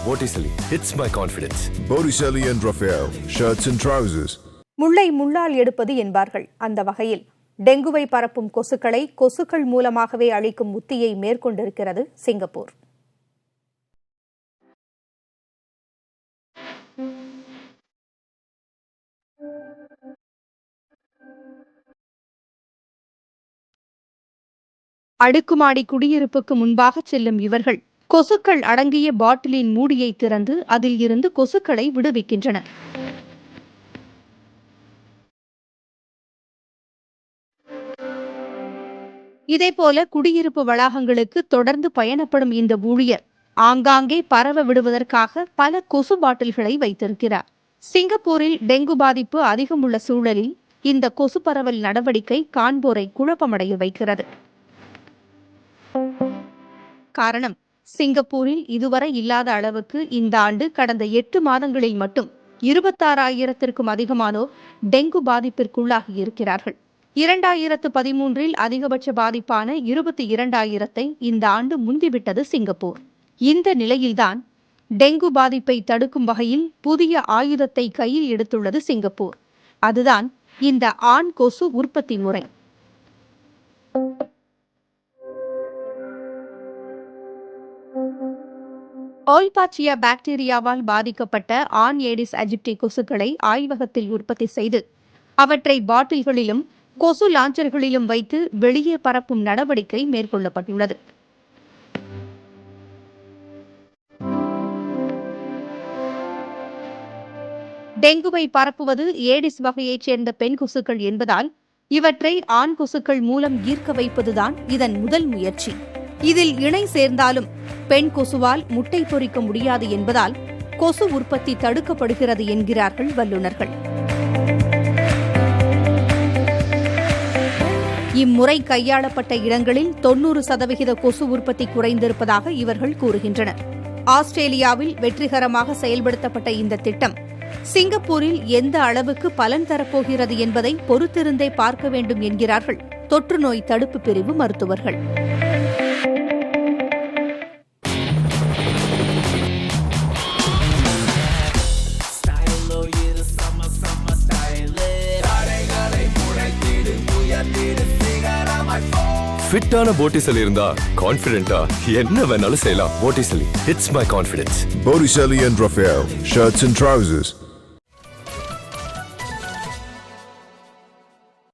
Botticelli, it's my confidence. Botticelli and Raphael, shirts and trousers. முள்ளை முள்ளால் எடுப்பது என்பார்கள். அந்த வகையில் டெங்குவை பரப்பும் கொசுக்களை கொசுக்கள் மூலமாகவே அழிக்கும் உத்தியை மேற்கொண்டிருக்கிறது சிங்கப்பூர். அடுக்குமாடி குடியிருப்புக்கு முன்பாக செல்லும் இவர்கள் கொசுக்கள் அடங்கிய பாட்டிலின் மூடியை திறந்து அதில் இருந்து கொசுக்களை விடுவிக்கின்றனர். இதேபோல குடியிருப்பு வளாகங்களுக்கு தொடர்ந்து பயணப்படும் இந்த ஊழியர் ஆங்காங்கே பரவ விடுவதற்காக பல கொசு பாட்டில்களை வைத்திருக்கிறார். சிங்கப்பூரில் டெங்கு பாதிப்பு அதிகம் உள்ள சூழலில் இந்த கொசு பரவல் நடவடிக்கை காண்போரை குழப்பமடைய வைக்கிறது. காரணம், சிங்கப்பூரில் இதுவரை இல்லாத அளவுக்கு இந்த ஆண்டு கடந்த 8 மாதங்களில் மட்டும் 26,000க்கும் அதிகமானோர் டெங்கு பாதிப்பிற்குள்ளாகி இருக்கிறார்கள். 2013 அதிகபட்ச பாதிப்பான 22,000 இந்த ஆண்டு முந்திவிட்டது சிங்கப்பூர். இந்த நிலையில்தான் டெங்கு பாதிப்பை தடுக்கும் வகையில் புதிய ஆயுதத்தை கையில் எடுத்துள்ளது சிங்கப்பூர். அதுதான் இந்த ஆண் கொசு உற்பத்தி முறை. ஓல்பாச்சியா பாக்டீரியாவால் பாதிக்கப்பட்ட ஆண் ஏடிஸ் அஜிப்டி கொசுக்களை ஆய்வகத்தில் உற்பத்தி செய்து அவற்றை பாட்டில்களிலும் கொசு லாஞ்சர்களிலும் வைத்து வெளியே பரப்பும் நடவடிக்கை மேற்கொள்ளப்பட்டுள்ளது. டெங்குவை பரப்புவது ஏடிஸ் வகையைச் சேர்ந்த பெண் கொசுக்கள் என்பதால் இவற்றை ஆண் கொசுக்கள் மூலம் ஈர்க்க வைப்பதுதான் இதன் முதல் முயற்சி. இதில் இணை சேர்ந்தாலும் பெண் கொசுவால் முட்டை பொறிக்க முடியாது என்பதால் கொசு உற்பத்தி தடுக்கப்படுகிறது என்கிறார்கள் வல்லுநர்கள். இம்முறை கையாளப்பட்ட இடங்களில் 90% கொசு உற்பத்தி குறைந்திருப்பதாக இவர்கள் கூறுகின்றனர். ஆஸ்திரேலியாவில் வெற்றிகரமாக செயல்படுத்தப்பட்ட இந்த திட்டம் சிங்கப்பூரில் எந்த அளவுக்கு பலன் தரப்போகிறது என்பதை பொறுத்திருந்தே பார்க்க வேண்டும் என்கிறார்கள் தொற்று நோய் தடுப்பு பிரிவு மருத்துவர்கள். ஃபிட்டான Botticelli இருந்தா கான்ஃபிடென்ட்டா என்ன வேணாலும் செய்யலாம். Botticelli, it's my confidence. Botticelli and Raphael, shirts and trousers.